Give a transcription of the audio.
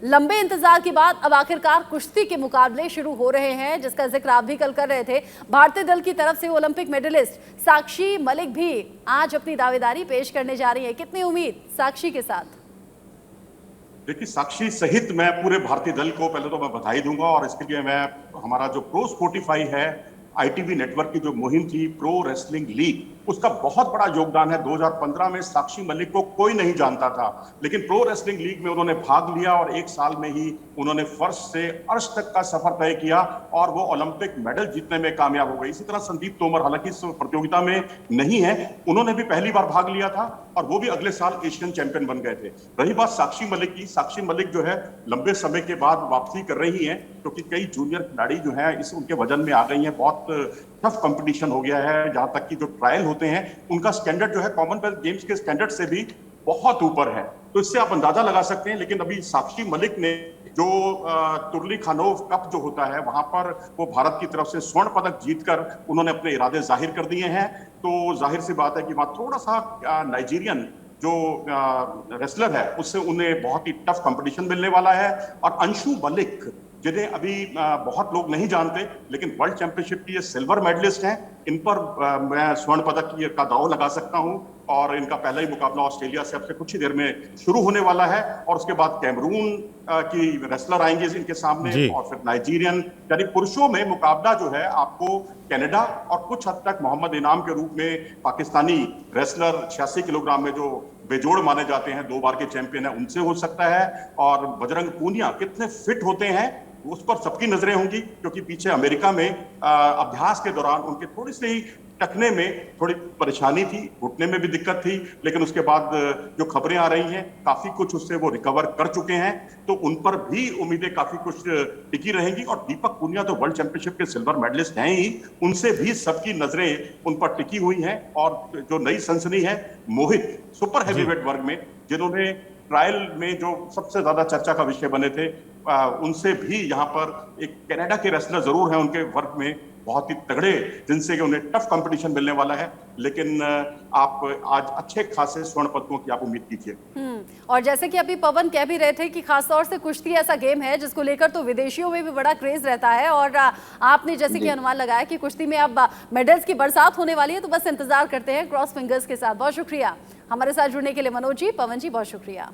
लंबे इंतजार के बाद अब आखिरकार कुश्ती के मुकाबले शुरू हो रहे हैं, जिसका जिक्र आप भी कल कर रहे थे। भारतीय दल की तरफ से ओलंपिक मेडलिस्ट साक्षी मलिक भी आज अपनी दावेदारी पेश करने जा रही है। कितनी उम्मीद साक्षी के साथ? देखिए, साक्षी सहित मैं पूरे भारतीय दल को पहले तो मैं बधाई दूंगा, और इसके लिए मैं हमारा जो प्रो स्पोर्टिफाई है, आईटीवी नेटवर्क की जो मुहिम थी प्रो रेसलिंग लीग, उसका बहुत बड़ा योगदान है। 2015 में साक्षी मलिक को कोई नहीं जानता था, लेकिन प्रो रेसलिंग लीग में उन्होंने भाग लिया और एक साल में ही उन्होंने फर्श से अर्श तक का सफर तय किया और वो ओलंपिक मेडल जीतने में कामयाब हो गई। इसी तरह संदीप तोमर हालांकि इस प्रतियोगिता में नहीं है, उन्होंने भी पहली बार भाग लिया था और वो भी अगले साल एशियन चैंपियन बन गए थे। रही बात साक्षी मलिक की, साक्षी मलिक जो है लंबे समय के बाद वापसी कर रही हैं, क्योंकि कई जूनियर खिलाड़ी जो है इस उनके वजन में आ गई हैं। बहुत टफ कंपटीशन हो गया है, जहां तक कि जो ट्रायल होते हैं उनका स्टैंडर्ड जो है कॉमनवेल्थ गेम्स के स्टैंडर्ड से भी बहुत ऊपर है। तो इससे आप अंदाजा लगा सकते हैं। लेकिन अभी साक्षी मलिक ने जो तुर्ली खानोव कप जो होता है वहां पर वो भारत की तरफ से स्वर्ण पदक जीतकर उन्होंने अपने इरादे जाहिर कर दिए हैं। तो जाहिर सी बात है कि वहां थोड़ा सा नाइजीरियन जो रेसलर है उससे उन्हें बहुत ही टफ कंपटीशन मिलने वाला है। और अंशु मलिक, जिन्हें अभी बहुत लोग नहीं जानते, लेकिन वर्ल्ड चैंपियनशिप की ये सिल्वर मेडलिस्ट हैं, इन पर मैं स्वर्ण पदक का दांव लगा सकता हूं। और इनका पहला ही मुकाबला ऑस्ट्रेलिया से अब से कुछ ही देर में शुरू होने वाला है, और उसके बाद कैमरून की रेसलर आएंगे इनके सामने, और फिर नाइजीरियन। यानी पुरुषों में मुकाबला जो है आपको कनाडा और कुछ हद तक मोहम्मद इनाम के रूप में पाकिस्तानी रेसलर 86 किलोग्राम में जो बेजोड़ माने जाते हैं, 2 बार के चैंपियन है, उनसे हो सकता है। और बजरंग पूनिया कितने फिट होते हैं उस पर सबकी नजरें होंगी, क्योंकि पीछे अमेरिका में अभ्यास के दौरान उनके थोड़ी सी टकने में थोड़ी परेशानी थी, घुटने में भी दिक्कत थी, लेकिन उसके बाद जो खबरें आ रही हैं काफी कुछ उससे वो रिकवर कर चुके हैं। तो उन पर भी उम्मीदें काफी कुछ टिकी रहेंगी। और दीपक पुनिया तो वर्ल्ड चैंपियनशिप के सिल्वर मेडलिस्ट हैं ही, उनसे भी सबकी नजरें उन पर टिकी हुई हैं। और जो नई सनसनी है, मोहित सुपर हैवीवेट वर्ग में, जिन्होंने ट्रायल में जो सबसे ज्यादा चर्चा का विषय बने थे, उनसे भी यहाँ पर एक कनाडा के रेसलर जरूर हैं उनके वर्ग में, बहुत ही तगड़े, जिनसे कि उन्हें टफ कंपटीशन मिलने वाला है। लेकिन आप आज अच्छे खासे स्वर्ण पदकों की आप उम्मीद कीजिए। और जैसे कि अभी पवन कह भी रहे थे कि खासतौर से कुश्ती ऐसा गेम है जिसको लेकर तो विदेशियों में भी बड़ा क्रेज रहता है, और आपने जैसे कि अनुमान लगाया कि कुश्ती में अब मेडल्स की बरसात होने वाली है, तो बस इंतजार करते हैं क्रॉस फिंगर्स के साथ। बहुत शुक्रिया हमारे साथ जुड़ने के लिए मनोज जी, पवन जी, बहुत शुक्रिया।